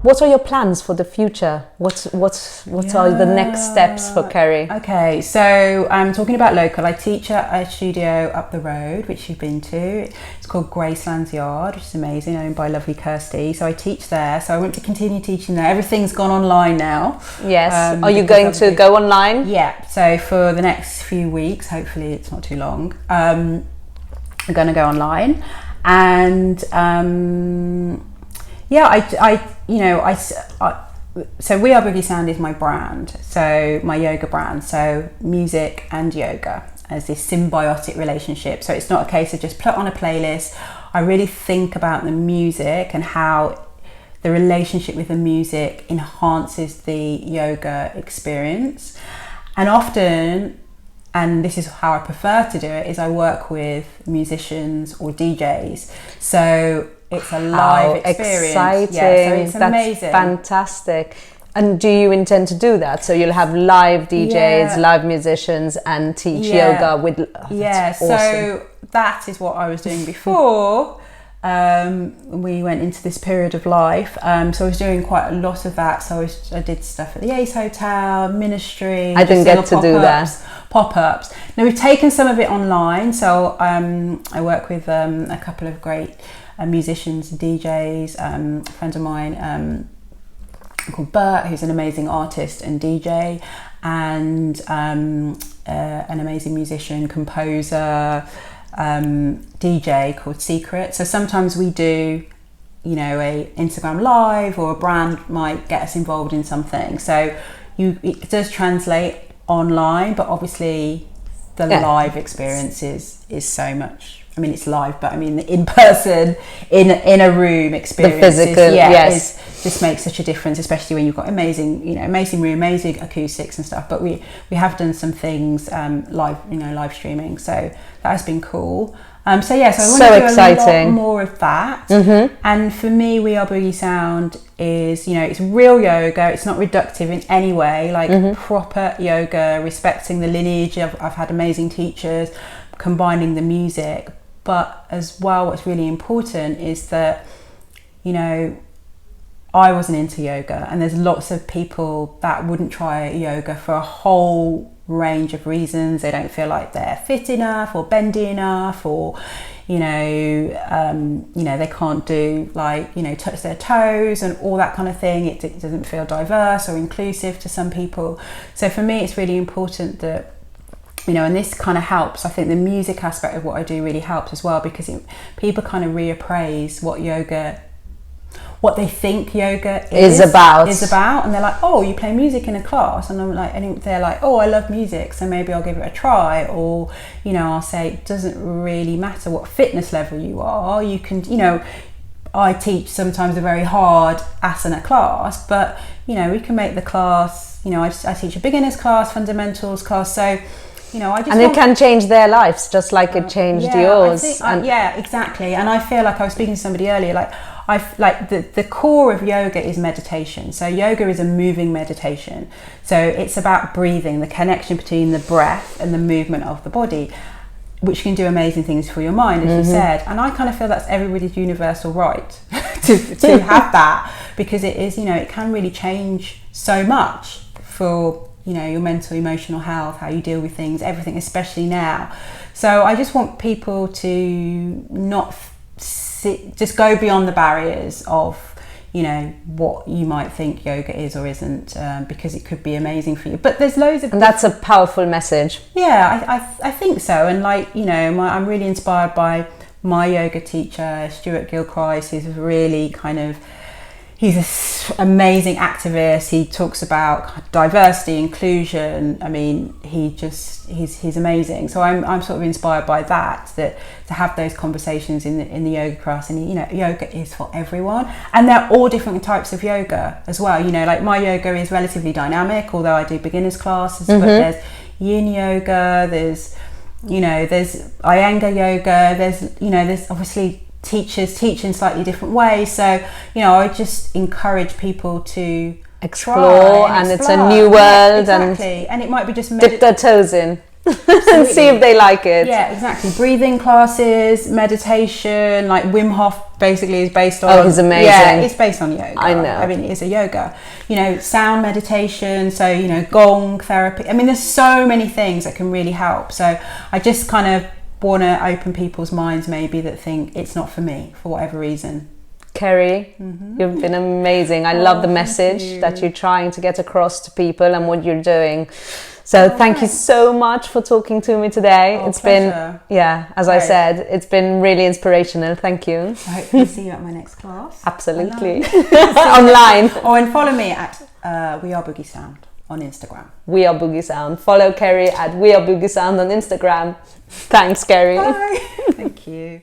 What are your plans for the future? What are the next steps for Keri? Okay, so I'm talking about local. I teach at a studio up the road, which you've been to. It's called Graceland's Yard, which is amazing, owned by lovely Kirsty. So I teach there. So I want to continue teaching there. Everything's gone online now. Yes. Are you going to go online? Yeah. So for the next few weeks, hopefully it's not too long, I'm going to go online. And so We Are Boogie Sound is my brand, so my yoga brand, so music and yoga as this symbiotic relationship. So it's not a case of just put on a playlist. I really think about the music and how the relationship with the music enhances the yoga experience. And often, and this is how I prefer to do it, is I work with musicians or DJs. So it's a live experience. Exciting. Yeah, so it's That's amazing. Fantastic. And do you intend to do that? So you'll have live DJs, live musicians, and teach yoga with... That's awesome. So that is what I was doing before. We went into this period of life. So I was doing quite a lot of that. So I did stuff at the Ace Hotel, Ministry. I didn't get to do that. Pop-ups. Now we've taken some of it online. So I work with a couple of great musicians and DJs. A friend of mine called Bert, who's an amazing artist and DJ, and an amazing musician, composer, DJ called Secret. So sometimes we do, a Instagram live, or a brand might get us involved in something. So it does translate online, but obviously the live experience is so much. I mean, it's live, but I mean, the in-person, in a room experience, the physical, just makes such a difference, especially when you've got amazing room, amazing acoustics and stuff. But we have done some things live streaming, so that has been cool. So I want to do a lot more of that. Mm-hmm. And for me, We Are Boogie Sound is, it's real yoga. It's not reductive in any way, proper yoga, respecting the lineage. I've had amazing teachers, combining the music. But as well, what's really important is that, I wasn't into yoga, and there's lots of people that wouldn't try yoga for a whole range of reasons. They don't feel like they're fit enough or bendy enough, or they can't do touch their toes and all that kind of thing. It doesn't feel diverse or inclusive to some people. So for me, it's really important that, and this kind of helps. I think the music aspect of what I do really helps as well, because people kind of reappraise what they think yoga is about, and they're like, oh, you play music in a class, and I'm like, and they're like, oh, I love music, so maybe I'll give it a try. Or I'll say, it doesn't really matter what fitness level you are. You can, I teach sometimes a very hard asana class, but we can make the class, I teach a beginners class, fundamentals class, so it can change their lives just like it changed yours. Exactly. And I feel like I was speaking to somebody earlier, the core of yoga is meditation. So yoga is a moving meditation. So it's about breathing, the connection between the breath and the movement of the body, which can do amazing things for your mind, as you said. And I kind of feel that's everybody's universal right to have that, because it is, it can really change so much for your mental, emotional health, how you deal with things, everything, especially now. So I just want people to not just go beyond the barriers of, what you might think yoga is or isn't, because it could be amazing for you. But there's loads of... And that's a powerful message. Yeah, I think so. And I'm really inspired by my yoga teacher, Stuart Gilchrist, who's really he's an amazing activist. He talks about diversity, inclusion. I mean, he's amazing. So I'm sort of inspired by that to have those conversations in the yoga class. And yoga is for everyone, and they're all different types of yoga as well. My yoga is relatively dynamic, although I do beginners classes. But there's yin yoga. There's Iyengar yoga. There's obviously teachers teach in slightly different ways, so I just encourage people to explore and explore. It's a new world, exactly. And it might be just dip their toes in. and see if they like it. Yeah, exactly. Breathing classes, meditation, like Wim Hof basically is based on... Oh, he's amazing. Yeah, it's based on yoga. I know. I mean, it is a yoga. You know, sound meditation, so, you know, gong therapy. I mean, there's so many things that can really help. So I just kind of want to open people's minds maybe that think it's not for me for whatever reason. Keri, you've been amazing. I love the message that you're trying to get across to people and what you're doing. So thank you so much for talking to me today. It's pleasure. been, as I said, it's been really inspirational. Thank you. I hope to see you at my next class. Absolutely. Online. And follow me at We Are Boogie Sound on Instagram. We Are Boogie Sound. Follow Keri at We Are Boogie Sound on Instagram. Thanks, Keri. Bye. Thank you.